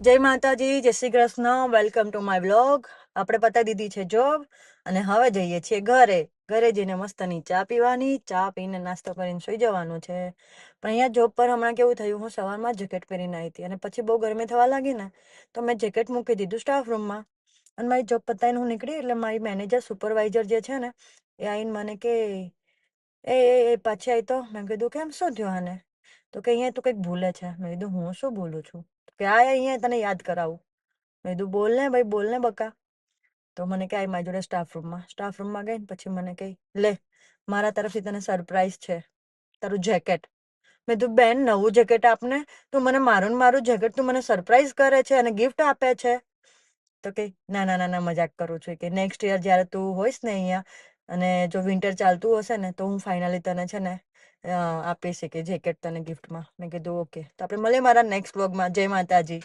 જય માતાજી, જય Shri Krishna, welcome to my blog. આપણે પતાવી દીધી છે જોબ અને હવે જઈએ છીએ ઘરે. ઘરે જઈને મસ્તની ચા પીવાની, ચા પીને નાસ્તો કરીને સુઈ જવાનું છે. પણ અહીંયા જોબ પર હમણાં કેવું થયું, હું સવારમાં જેકેટ પહેરીને આવી હતી અને પછી બહુ ગરમી થવા લાગી ને તો મેં જેકેટ મૂકી દીધું સ્ટાફ રૂમમાં અને મારી જોબ પતાવીને હું નીકળી એટલે મારી મેનેજર સુપરવાઇઝર જે છે ને એ આવીને મને કે એ પાછી આવી. તો મેં કીધું કેમ, શું થયું આને? તો કે અહીંયા તું કંઈક ભૂલે છે. મેં કીધું હું શું ભૂલું છું? કે આ અહીંયા તને યાદ કરાવું. મેં કીધું બોલ ને ભાઈ, બોલ ને બકા. તો મને કે મારી જોડે સ્ટાફ રૂમમાં ગઈ ને પછી મને કહી, લે મારા તરફથી તને સરપ્રાઈઝ છે, તારું જેકેટ. મેં કીધું બેન, નવું જેકેટ આપને. તું મને મારું ને મારું જેકેટ તું મને સરપ્રાઈઝ કરે છે અને ગિફ્ટ આપે છે. તો કે ના ના ના ના, મજાક કરું છું. કે નેક્સ્ટ યર જ્યારે તું હોઈશ ને અહીંયા અને જો વિન્ટર ચાલતું હશે ને તો હું ફાઇનલી તને છે ને આપીશ કે જેકેટ તને ગિફ્ટમાં. મેં કીધું ઓકે. તો આપણે મળીએ મારા નેક્સ્ટ વ્લોગમાં. જય માતાજી.